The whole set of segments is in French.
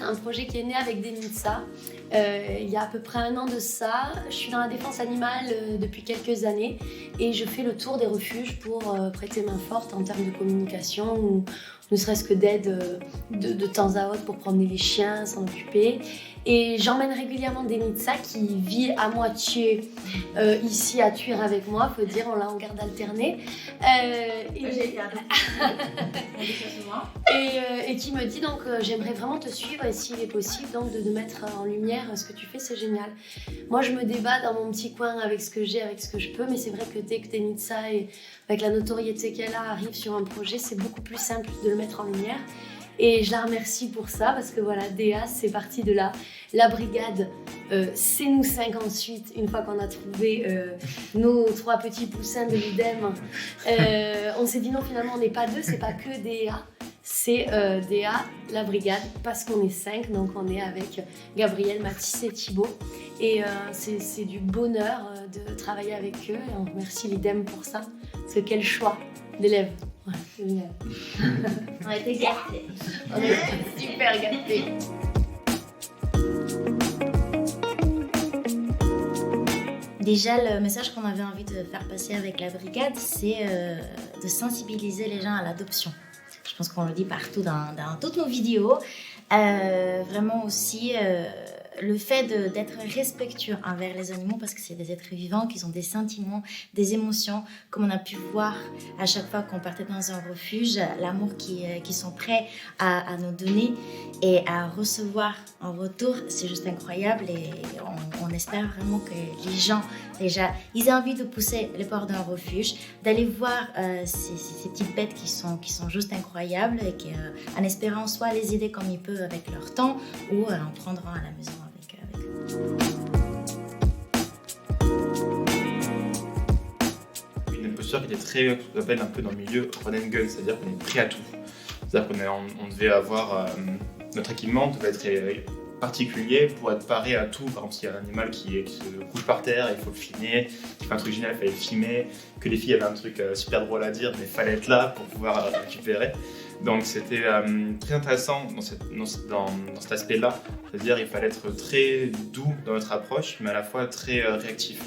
un projet qui est né avec Denitsa. Il y a à peu près 1 an de ça. Je suis dans la défense animale depuis quelques années et je fais le tour des refuges pour prêter main forte en termes de communication ou ne serait-ce que d'aide de temps à autre pour promener les chiens, s'en occuper. Et j'emmène régulièrement Denitsa qui vit à moitié ici à Thuir avec moi, faut dire, on l'a en garde alternée. Et qui me dit donc j'aimerais vraiment te suivre et s'il est possible donc de mettre en lumière ce que tu fais, c'est génial. Moi je me débat dans mon petit coin avec ce que j'ai, avec ce que je peux, mais c'est vrai que dès que Denitsa et avec la notoriété qu'elle a arrive sur un projet, c'est beaucoup plus simple de le mettre en lumière. Et je la remercie pour ça parce que voilà, Déa, c'est parti de là. La brigade, c'est nous 5 ensuite, une fois qu'on a trouvé nos 3 petits poussins de l'UDEM. On s'est dit non, finalement, on n'est pas 2, c'est pas que Déa. C'est Déa, la brigade, parce qu'on est 5, donc on est avec Gabriel, Mathis et Thibaut. Et c'est du bonheur de travailler avec eux et on remercie l'IDEM pour ça. Parce que quel choix d'élèves. Ouais, c'est génial. On a été gâtés. On est super gâtés. Déjà, le message qu'on avait envie de faire passer avec la brigade, c'est de sensibiliser les gens à l'adoption. Je pense qu'on le dit partout dans toutes nos vidéos. Vraiment aussi le fait d'être respectueux envers les animaux parce que c'est des êtres vivants qui ont des sentiments, des émotions, comme on a pu voir à chaque fois qu'on partait dans un refuge, l'amour qu'ils sont prêts à nous donner et à recevoir en retour, c'est juste incroyable et on espère vraiment que les gens, déjà, ils aient envie de pousser les portes d'un refuge, d'aller voir ces petites bêtes qui sont juste incroyables et qu'en espérant soit les aider comme ils peuvent avec leur temps ou en prendre à la maison avec eux. Une posture qui était très, ce qu'on appelle un peu dans le milieu run and gun, c'est-à-dire qu'on est prêt à tout. C'est-à-dire qu'on devait avoir notre équipement devait être particulier pour être paré à tout. Par exemple, s'il y a un animal qui se couche par terre, il faut le filmer. Qui fait un truc génial, il fallait le filmer. Que les filles avaient un truc super drôle à dire, mais il fallait être là pour pouvoir récupérer. Donc c'était très intéressant dans cet aspect-là. C'est-à-dire qu'il fallait être très doux dans notre approche, mais à la fois très réactif.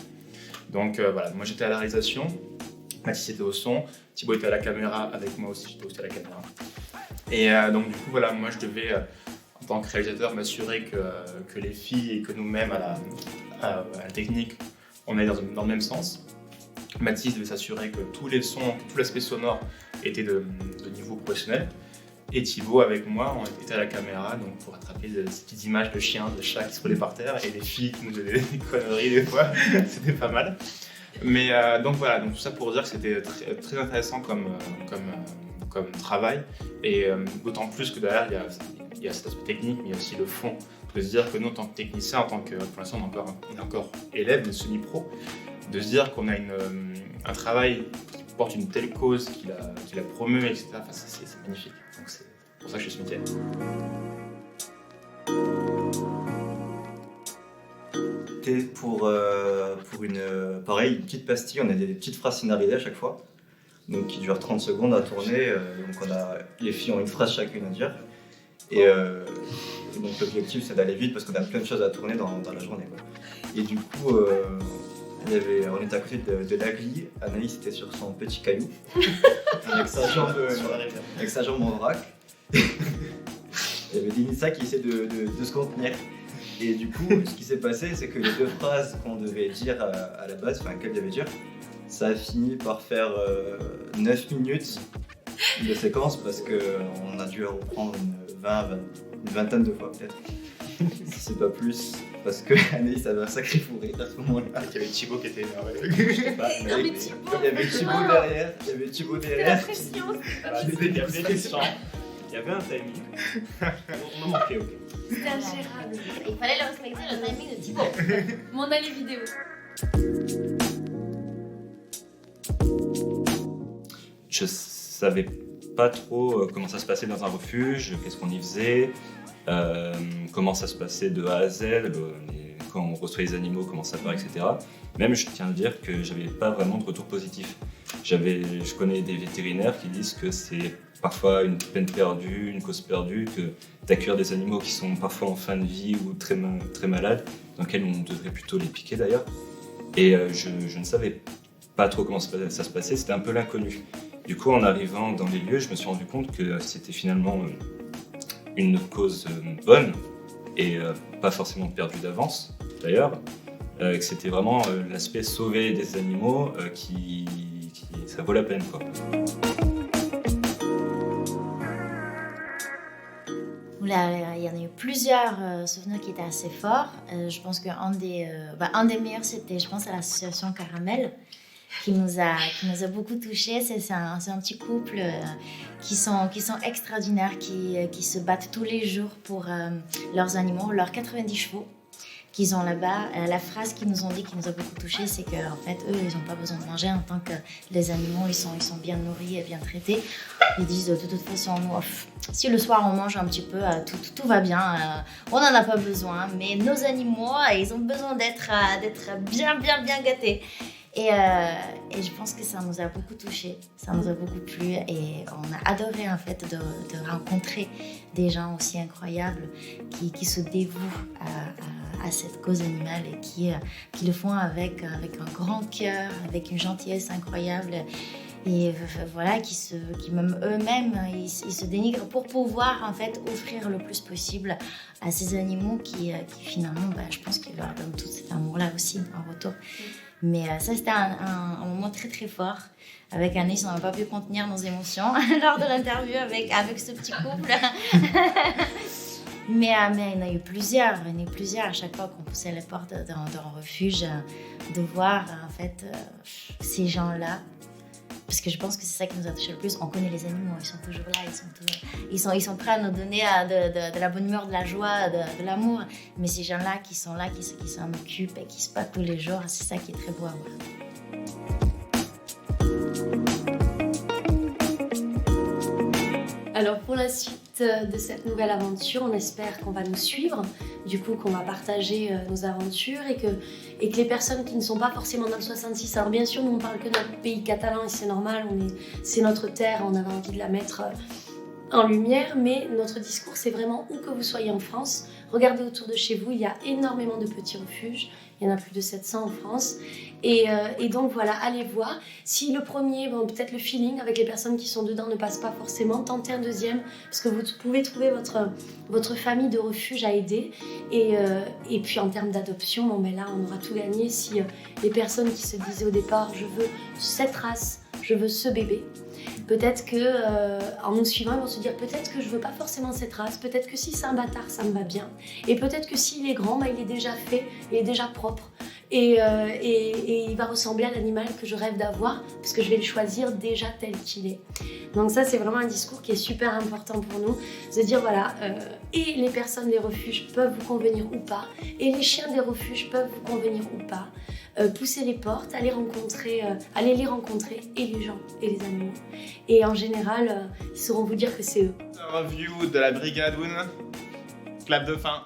Donc voilà, moi j'étais à la réalisation, Mathis était au son, Thibaut était à la caméra avec moi aussi, j'étais aussi à la caméra. Et donc du coup voilà, moi je devais en tant que réalisateur m'assurer que les filles et que nous-mêmes à la technique, on allait dans le même sens. Mathis devait s'assurer que tous les sons, tout l'aspect sonore était de niveau professionnel. Et Thibaut avec moi, on était à la caméra donc pour attraper ces petites images de chiens, de chats qui se roulaient par terre et les filles qui nous faisaient des conneries des fois, c'était pas mal. Mais donc voilà, donc tout ça pour dire que c'était très, très intéressant comme travail et d'autant plus que derrière il y a cet aspect technique mais il y a aussi le fond. De se dire que nous en tant que technicien, pour l'instant on est encore élève, mais semi-pro, de se dire qu'on a un travail qui porte une telle cause, qui la promeut, etc. Enfin, c'est magnifique. Donc c'est pour ça que je suis métier. C'était pour pareil, une petite pastille, on a des petites phrases scénarisées à chaque fois, donc qui durent 30 secondes à tourner. Donc les filles ont une phrase chacune à dire. Et donc l'objectif c'est d'aller vite parce qu'on a plein de choses à tourner dans la journée, quoi. Et du coup, on était à côté de l'Agli, Anaïs était sur son petit caillou, avec sa jambe en vrac. Il y avait Denitsa qui essaie de se contenir. Et du coup, ce qui s'est passé, c'est que les 2 phrases qu'on devait dire à la base, enfin qu'elle devait dire, ça a fini par faire 9 minutes de séquence parce qu'on a dû reprendre une vingtaine de fois peut-être, si c'est pas plus, parce que Anaïs avait un sacré fou rire à ce moment-là. Il y avait Thibaut qui était énervé. Il y avait Thibaut derrière. La pression, Il y avait des chants, il y avait un timing. On a manqué, ok. C'était ingérable. Il fallait le respecter, le timing de Thibaut. Mon allée vidéo. Je savais pas trop comment ça se passait dans un refuge, qu'est-ce qu'on y faisait, comment ça se passait de A à Z, quand on reçoit les animaux, comment ça part, etc. Même, je tiens à dire que j'avais pas vraiment de retour positif. Je connais des vétérinaires qui disent que c'est parfois une peine perdue, une cause perdue, que d'accueillir des animaux qui sont parfois en fin de vie ou très malades, dans lesquels on devrait plutôt les piquer d'ailleurs. Et je ne savais pas trop comment ça se passait, c'était un peu l'inconnu. Du coup, en arrivant dans les lieux, je me suis rendu compte que c'était finalement une cause bonne et pas forcément perdue d'avance d'ailleurs, que c'était vraiment l'aspect sauver des animaux qui ça vaut la peine, quoi. Il y en a eu plusieurs souvenirs qui étaient assez forts. Je pense qu'un un des meilleurs, c'était, je pense, à l'association Caramel, qui nous a beaucoup touchés. C'est un petit couple qui sont extraordinaires, qui se battent tous les jours pour leurs animaux, leurs 90 chevaux qu'ils ont là-bas. La phrase qu'ils nous ont dit, qui nous a beaucoup touchés, c'est qu'en fait, eux, ils n'ont pas besoin de manger en tant que les animaux, ils sont bien nourris et bien traités. Ils disent, de toute façon, nous, si le soir on mange un petit peu, tout va bien, on n'en a pas besoin, mais nos animaux, ils ont besoin d'être bien gâtés. Et je pense que ça nous a beaucoup touchés, ça nous a beaucoup plu et on a adoré en fait de rencontrer des gens aussi incroyables qui se dévouent à cette cause animale et qui le font avec un grand cœur, avec une gentillesse incroyable et voilà, qui même eux-mêmes, ils se dénigrent pour pouvoir en fait offrir le plus possible à ces animaux qui finalement, je pense qu'ils leur donnent tout cet amour-là aussi en retour. Mais ça, c'était un moment très très fort. Avec Anis, on n'a pas pu contenir nos émotions lors de l'interview avec ce petit couple. mais il y en a eu plusieurs. À chaque fois qu'on poussait les portes d'un refuge, de voir en fait ces gens-là. Parce que je pense que c'est ça qui nous a touché le plus. On connaît les animaux, ils sont toujours là, ils sont prêts à nous donner de la bonne humeur, de la joie, de l'amour. Mais ces gens-là qui s'en occupent et qui se battent tous les jours, c'est ça qui est très beau à voir. Alors pour la suite de cette nouvelle aventure, on espère qu'on va nous suivre, du coup qu'on va partager nos aventures et que les personnes qui ne sont pas forcément dans le 66, alors bien sûr nous on parle que de notre pays catalan et c'est normal, c'est notre terre, on avait envie de la mettre en lumière, mais notre discours c'est vraiment où que vous soyez en France, regardez autour de chez vous, il y a énormément de petits refuges, il y en a plus de 700 en France. Et donc voilà, allez voir. Si le premier, peut-être le feeling avec les personnes qui sont dedans ne passe pas forcément, tentez un deuxième, parce que vous pouvez trouver votre famille de refuge à aider. Et puis en termes d'adoption, là on aura tout gagné. Si les personnes qui se disaient au départ, je veux cette race, je veux ce bébé, peut-être que en nous suivant, ils vont se dire peut-être que je veux pas forcément cette race, peut-être que si c'est un bâtard, ça me va bien. Et peut-être que s'il est grand, il est déjà fait, il est déjà propre. Et il va ressembler à l'animal que je rêve d'avoir, parce que je vais le choisir déjà tel qu'il est. Donc ça, c'est vraiment un discours qui est super important pour nous, de dire voilà, et les personnes des refuges peuvent vous convenir ou pas, et les chiens des refuges peuvent vous convenir ou pas. Poussez les portes, allez les rencontrer, et les gens, et les animaux. Et en général, ils sauront vous dire que c'est eux. Review de la Brigade Woon. Clap de fin.